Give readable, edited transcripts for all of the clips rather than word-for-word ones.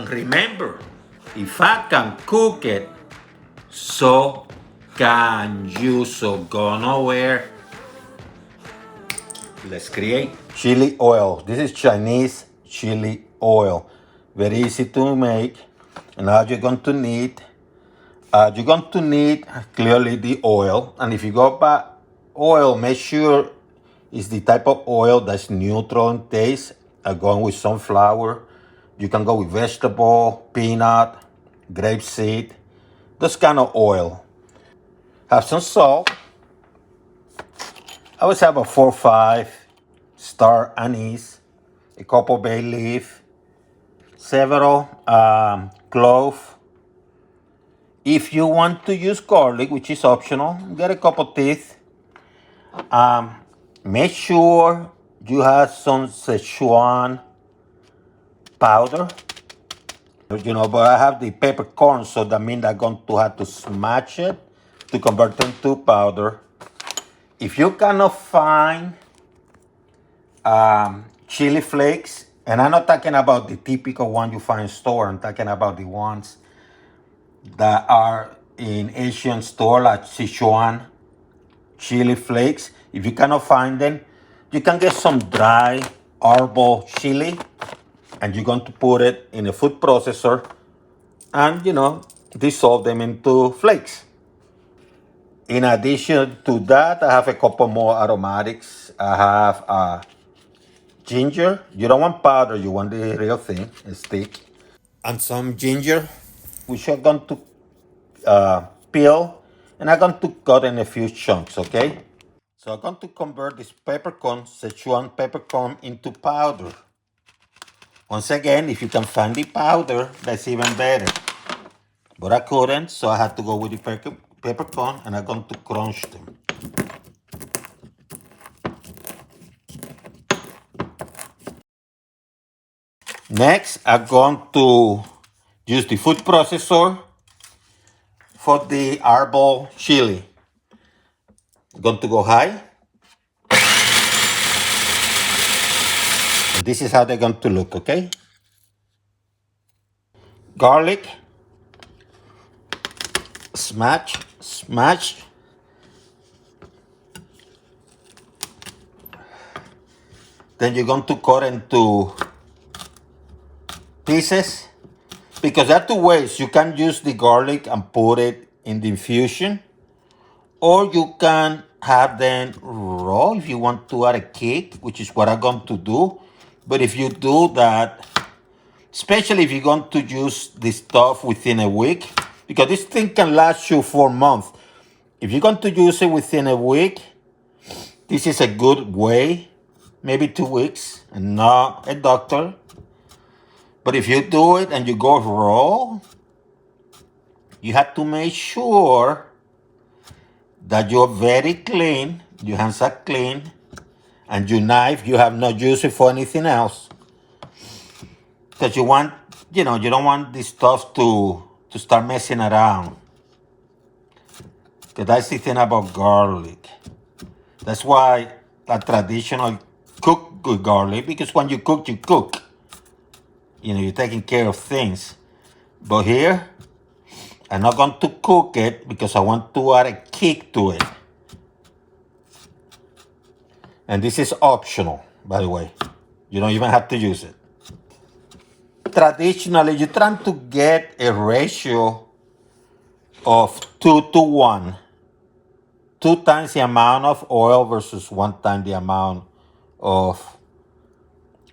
And remember, if I can cook it, so can you. So go nowhere. Let's create chili oil. This is Chinese chili oil. Very easy to make. And now you're going to need clearly the oil. And if you go by oil, make sure it's the type of oil that's neutral in taste. Going with sunflower. You can go with vegetable, peanut, grapeseed, this kind of oil. Have some salt. I always have a 4 or 5 star anise, a couple bay leaf, several cloves. If you want to use garlic, which is optional, get a couple teeth. Make sure you have some Szechuan powder. But I have the peppercorns, so that means I'm going to have to smash it to convert them to powder. If you cannot find chili flakes, and I'm not talking about the typical one you find in store, I'm talking about the ones that are in Asian store, like Szechuan chili flakes. If you cannot find them, you can get some dry Arbol chili, and you're going to put it in a food processor and, dissolve them into flakes. In addition to that, I have a couple more aromatics. I have ginger. You don't want powder, you want the real thing, a stick. And some ginger, which I'm going to peel, and I'm going to cut in a few chunks, okay? So I'm going to convert this peppercorn, Szechuan peppercorn, into powder. Once again, if you can find the powder, that's even better. But I couldn't, so I had to go with the peppercorn, and I'm going to crunch them. Next, I'm going to use the food processor for the Arbol chili. I'm going to go high. And this is how they're going to look, okay? Garlic. Smash. Then you're going to cut into pieces. Because there are two ways. You can use the garlic and put it in the infusion. Or you can have them raw if you want to add a kick, which is what I'm going to do. But if you do that, especially if you're going to use this stuff within a week, because this thing can last you 4 months. If you're going to use it within a week, this is a good way, maybe 2 weeks, and not a doctor. But if you do it and you go raw, you have to make sure that you're very clean, your hands are clean, and your knife, you have not used it for anything else. Because you want, you don't want this stuff to start messing around. Because that's the thing about garlic. That's why a traditional cook with garlic, because when you cook, you cook. You're taking care of things. But here, I'm not going to cook it because I want to add a kick to it. And this is optional, by the way. You don't even have to use it. Traditionally, you're trying to get a ratio of 2 to 1. 2 times the amount of oil versus 1 time the amount of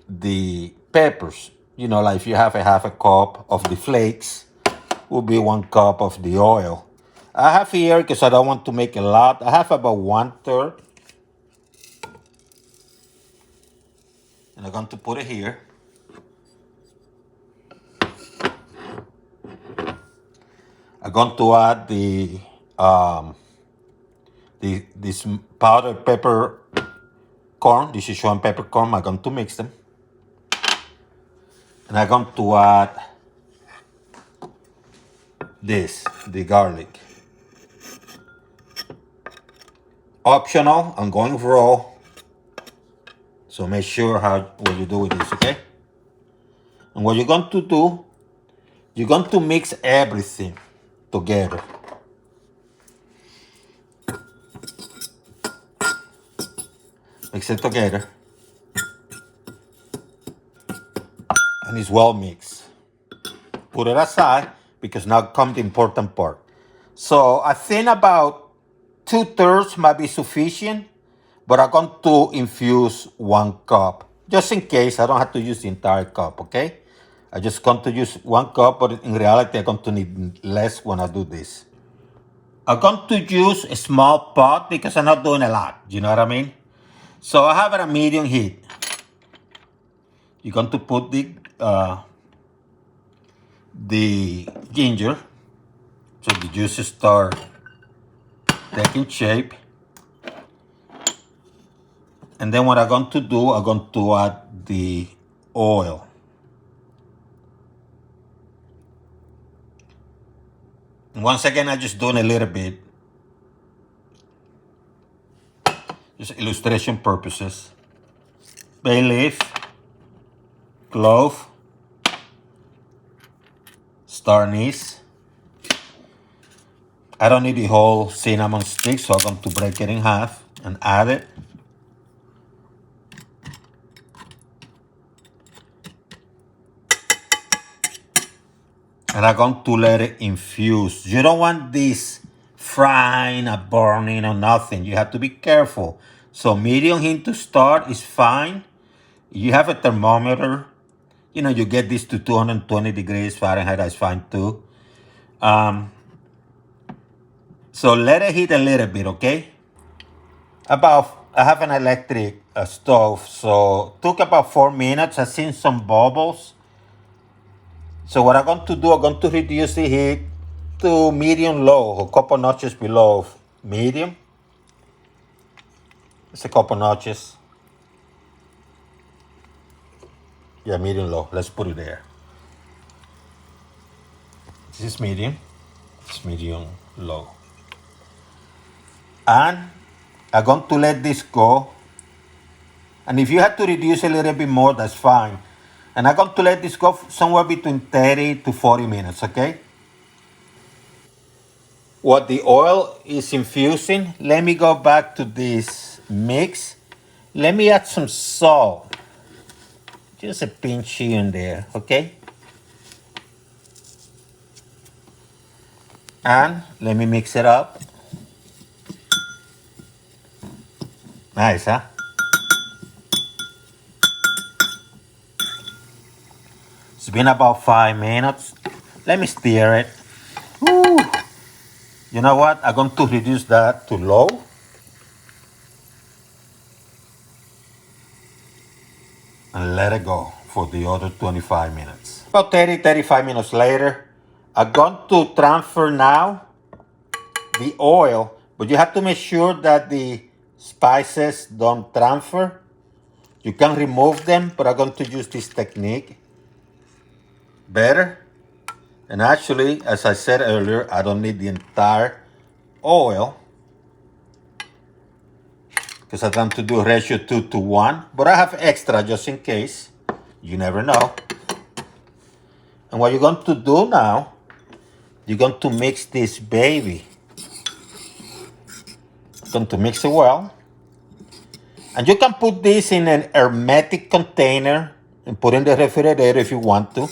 the peppers. Like if you have a half a cup of the flakes, will be 1 cup of the oil. I have here, because I don't want to make a lot, I have about 1/3. And I'm going to put it here. I'm going to add this powdered peppercorn, this Szechuan peppercorn. I'm going to mix them. And I'm going to add the garlic. Optional, I'm going raw. So make sure what you do with this, okay? And what you're going to do You're going to mix everything together. Mix it together. And it's well mixed. Put it aside because now comes the important part. So I think about 2/3 might be sufficient, but I'm going to infuse 1 cup. Just in case I don't have to use the entire cup, okay? I just going to use 1 cup, but in reality I'm going to need less when I do this. I'm going to use a small pot because I'm not doing a lot, you know what I mean? So I have it at medium heat. You're going to put the ginger, so the juices start taking shape. And then what I'm going to do, I'm going to add the oil. And once again, I'm just doing a little bit, just illustration purposes. Bay leaf, clove, star anise. I don't need the whole cinnamon stick, so I'm going to break it in half and add it. And I'm going to let it infuse. You don't want this frying or burning or nothing. You have to be careful. So medium heat to start is fine. You have a thermometer. You know, you get this to 220 degrees Fahrenheit, that's fine too. So let it heat a little bit, okay? I have an electric stove, so took about 4 minutes. I've seen some bubbles. So what I'm going to do, I'm going to reduce the heat to medium low, a couple notches below medium. It's a couple notches. Yeah, medium low. Let's put it there. This is medium. It's medium low. And I'm going to let this go. And if you have to reduce a little bit more, that's fine. And I'm going to let this go somewhere between 30 to 40 minutes, okay? What the oil is infusing, let me go back to this mix. Let me add some salt. Just a pinch here and there, okay? And let me mix it up. Nice, huh? It's been about 5 minutes. Let me stir it. Woo. You know what? I'm going to reduce that to low. And let it go for the other 25 minutes. About 35 minutes later, I'm going to transfer now the oil, but you have to make sure that the spices don't transfer. You can remove them, but I'm going to use this technique better. And actually, as I said earlier, I don't need the entire oil because I want to do ratio 2:1, but I have extra just in case. You never know. And what you're going to do now, you're going to mix this baby. You're going to mix it well. And you can put this in an hermetic container and put in the refrigerator if you want to.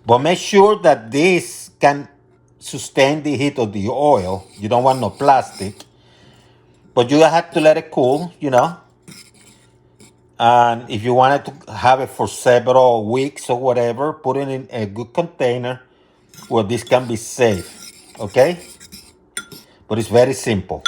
But make sure that this can sustain the heat of the oil. You don't want no plastic. But you have to let it cool, you know. And if you wanted to have it for several weeks or whatever, put it in a good container where this can be safe, okay? But it's very simple.